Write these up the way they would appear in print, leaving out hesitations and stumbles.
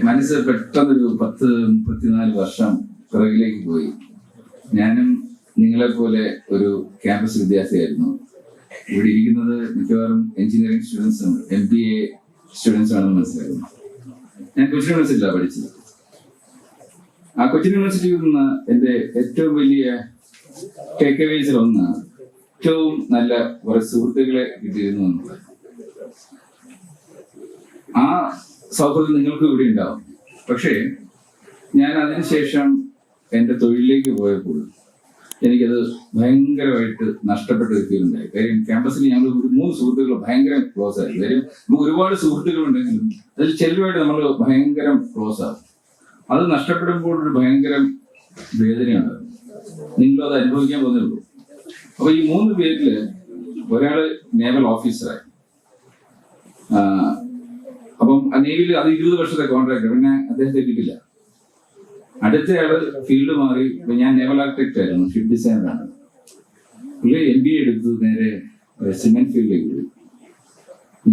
മനസ്സ് പെട്ടെന്നൊരു 10-34 വർഷം പിറകിലേക്ക് പോയി. ഞാനും നിങ്ങളെപ്പോലെ ഒരു ക്യാമ്പസ് വിദ്യാർത്ഥിയായിരുന്നു. ഇവിടെ ഇരിക്കുന്നത് മിക്കവാറും എഞ്ചിനീയറിംഗ് സ്റ്റുഡൻസും MBA സ്റ്റുഡൻസും ആണെന്ന് മനസ്സിലാക്കുന്നു. ഞാൻ കൊച്ചിൻ യൂണിവേഴ്സിറ്റിയിലാണ് പഠിച്ചത്. ആ കൊച്ചിൻ യൂണിവേഴ്സിറ്റിയിൽ നിന്ന് എൻ്റെ ഏറ്റവും വലിയ ടേക്ക് അവേസിൽ ഒന്ന് ഏറ്റവും നല്ല കുറെ സുഹൃത്തുക്കളെ കിട്ടിയിരുന്നു എന്നുള്ളത്. ആ സൗഹൃദം നിങ്ങൾക്ക് ഇവിടെ ഉണ്ടാവും. പക്ഷേ ഞാൻ അതിനുശേഷം എൻ്റെ തൊഴിലിലേക്ക് പോയപ്പോൾ എനിക്കത് ഭയങ്കരമായിട്ട് നഷ്ടപ്പെട്ട ഒരു ഫീൽ ഉണ്ടായി. കാര്യം ക്യാമ്പസിൽ ഞങ്ങൾ ഒരു 3 സുഹൃത്തുക്കൾ ഭയങ്കര ക്ലോസ് ആയി. കാര്യം നമുക്ക് ഒരുപാട് സുഹൃത്തുക്കൾ ഉണ്ടെങ്കിലും അതിൽ ചിലരുമായിട്ട് നമ്മൾ ഭയങ്കര ക്ലോസ് ആകും. അത് നഷ്ടപ്പെടുമ്പോൾ ഒരു ഭയങ്കര വേദനയുണ്ട്. നിങ്ങളും അത് അനുഭവിക്കാൻ പോകുന്നുള്ളൂ. അപ്പൊ ഈ 3 പേരില് ഒരാള് നേവൽ ഓഫീസറായി. അപ്പം നേവിയിൽ അത് 20 വർഷത്തെ കോൺട്രാക്ട്. പിന്നെ അദ്ദേഹത്തെ കിട്ടില്ല. അടുത്തയാള് ഫീൽഡ് മാറി. ഞാൻ നേവൽ ആർക്കിടെക്ട് ആയിരുന്നു, ഷിപ്പ് ഡിസൈനറാണ്. പുള്ളി MBA എടുത്ത് നേരെ സിമെന്റ് ഫീൽഡിലേക്ക് പോയി.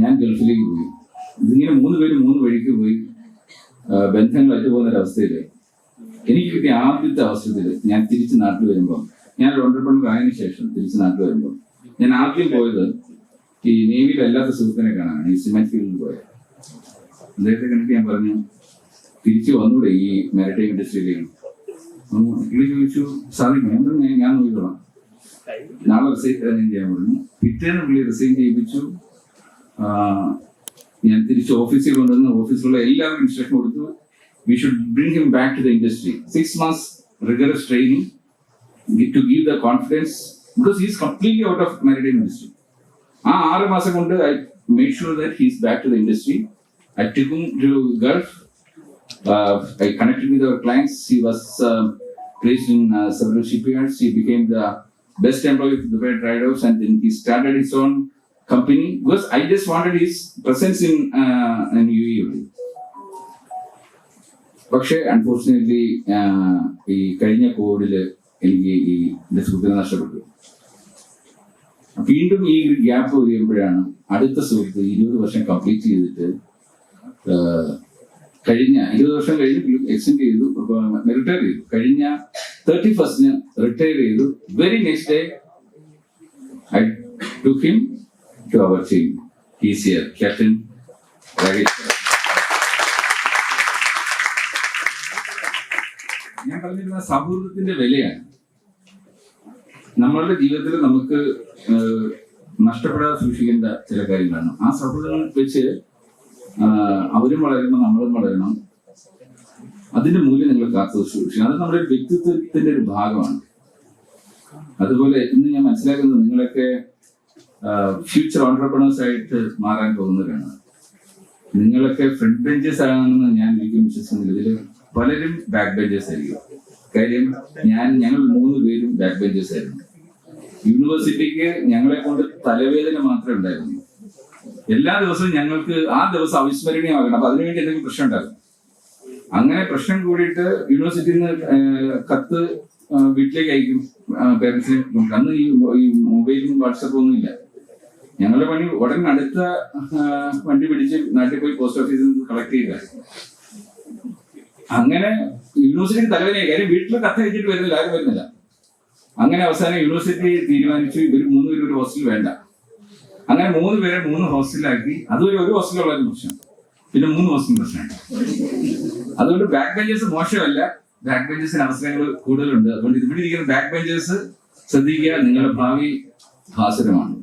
ഞാൻ ഗൾഫിലേക്ക് പോയി. ഇതിങ്ങനെ 3 പേര് 3 വഴിക്ക് പോയി. ബന്ധങ്ങൾ അറ്റുപോകുന്ന ഒരവസ്ഥയില് എനിക്ക് കിട്ടിയ ആദ്യത്തെ അവസരത്തിൽ ഞാൻ തിരിച്ച് നാട്ടിൽ വരുമ്പോൾ, ഞാൻ ഒരു ഓണ്ടർപ്രണർ ആയതിനു ശേഷം തിരിച്ച് നാട്ടിൽ വരുമ്പോൾ ഞാൻ ആദ്യം പോയത് ഈ നേവിയിൽ അല്ലാത്ത സുഹൃത്തിനെ കാണാനാണ്. ഈ സിമെന്റ് ഫീൽഡിൽ പോയത്. അദ്ദേഹത്തെ കണ്ടിട്ട് ഞാൻ പറഞ്ഞു, തിരിച്ചു വന്നൂടെ ഈ മാരിടൈം ഇൻഡസ്ട്രിയിലേക്ക്? പുള്ളി ചോദിച്ചു, സാധിക്കും. ഞാൻ നോക്കിക്കോളാം, നാളെ റിസൈൻ ചെയ്യാൻ പറഞ്ഞു. പിറ്റേന്ന് പുള്ളി റിസൈൻ ചെയ്യിപ്പിച്ചു. ഞാൻ തിരിച്ച് ഓഫീസിൽ കൊണ്ടുവന്ന് ഓഫീസിലുള്ള എല്ലാവർക്കും ഇൻസ്ട്രക്ഷൻ കൊടുത്തു, we should bring him back to the industry. 6 months rigorous training to give the confidence, because he is completely out of maritime industry. ആ 6 മാസം കൊണ്ട് I made sure that he is back to the industry. I took him to Gulf. I connected with our clients. He was placed in several shipyards. He became the best employee of Dubai Trade House, and then he started his own company because I just wanted his presence in UAE. പക്ഷേ unfortunately ഈ കഴിഞ്ഞ കോവിഡില് എനിക്ക് ഈ സുഹൃത്തിനെ നഷ്ടപ്പെട്ടു. വീണ്ടും ഈ gap വരുമ്പോഴാണ് അടുത്ത സുഹൃത്ത് 20 വർഷം കംപ്ലീറ്റ് ചെയ്തിട്ട് കഴിഞ്ഞ 20 വർഷം കഴിഞ്ഞ് എക്സ്റ്റെൻഡ് ചെയ്തു, റിട്ടയർ ചെയ്തു. കഴിഞ്ഞ 31st റിട്ടയർ ചെയ്തു. Very next day I took him to our team. He's here, Captain Rajesh. ഞാൻ പറഞ്ഞിരുന്ന സൗഹൃദത്തിന്റെ വിലയാണ്. നമ്മളുടെ ജീവിതത്തിൽ നമുക്ക് നഷ്ടപ്പെടാതെ സൂക്ഷിക്കേണ്ട ചില കാര്യങ്ങളാണ്. ആ സൗഹൃദങ്ങൾ വെച്ച് അവരും വളരണം, നമ്മളും വളരണം. അതിന്റെ മൂല്യം നിങ്ങൾ കാത്തു സൂക്ഷിക്കണം. അത് നമ്മുടെ വ്യക്തിത്വത്തിന്റെ ഒരു ഭാഗമാണ്. അതുപോലെ ഇന്ന് ഞാൻ മനസ്സിലാക്കുന്നത് നിങ്ങളൊക്കെ ഫ്യൂച്ചർ ഓൺട്രപ്രണേഴ്സ് ആയിട്ട് മാറാൻ പോകുന്നവരാണ്. നിങ്ങളൊക്കെ ഫ്രണ്ട് ബെഞ്ചേഴ്സ് ആണെന്ന് ഞാൻ ഒരിക്കലും വിശ്വസിക്കുന്നില്ല. ഇതിൽ പലരും ബാക്ക് ബെഞ്ചേഴ്സ് ആയിരിക്കും. കാര്യം ഞങ്ങൾ 3 പേരും ബാക്ക് ബെഞ്ചേഴ്സ് ആയിരുന്നു. യൂണിവേഴ്സിറ്റിക്ക് ഞങ്ങളെ കൊണ്ട് തലവേദന മാത്രമേ ഉണ്ടായിരുന്നു. എല്ലാ ദിവസവും ഞങ്ങൾക്ക് ആ ദിവസം അവിസ്മരണീയമാകണം. അപ്പൊ അതിനുവേണ്ടി എന്തെങ്കിലും പ്രശ്നം ഉണ്ടാകും. അങ്ങനെ പ്രശ്നം കൂടിയിട്ട് യൂണിവേഴ്സിറ്റിയിൽ നിന്ന് കത്ത് വീട്ടിലേക്ക് അയക്കും പേരൻസിനെ. അന്ന് ഈ മൊബൈലും വാട്സപ്പും ഒന്നും ഇല്ല. ഞങ്ങളുടെ പണി ഉടനെ അടുത്ത വണ്ടി പിടിച്ച് നാട്ടിൽ പോയി പോസ്റ്റ് ഓഫീസിൽ നിന്ന് കളക്ട് ചെയ്യുക. അങ്ങനെ യൂണിവേഴ്സിറ്റിക്ക് തലവേദനയായി. കാര്യം വീട്ടിൽ കത്ത് അയച്ചിട്ട് വരുന്നില്ല, ആരും വരുന്നില്ല. അങ്ങനെ അവസാനം യൂണിവേഴ്സിറ്റി തീരുമാനിച്ചു ഇവർ 3 പേരും ഒരു ഹോസ്റ്റൽ വേണ്ട. അങ്ങനെ 3 പേരെ 3 ഹോസ്റ്റലിലാക്കി. അതുവരെ ഒരു ഹോസ്റ്റലുള്ള പ്രശ്നം, പിന്നെ 3 ഹോസ്റ്റൽ പ്രശ്നമാണ്. അതുകൊണ്ട് ബാക്ക് ബെഞ്ചേഴ്സ് മോശമല്ല, ബാക്ക് ബെഞ്ചേഴ്സിന് അവസരങ്ങൾ കൂടുതലുണ്ട്. അതുകൊണ്ട് ഇവിടെ ഇരിക്കുന്ന ബാക്ക് ബെഞ്ചേഴ്സ് ശ്രദ്ധിക്കുക, നിങ്ങളുടെ ഭാവി ഭാസുരമാണ്.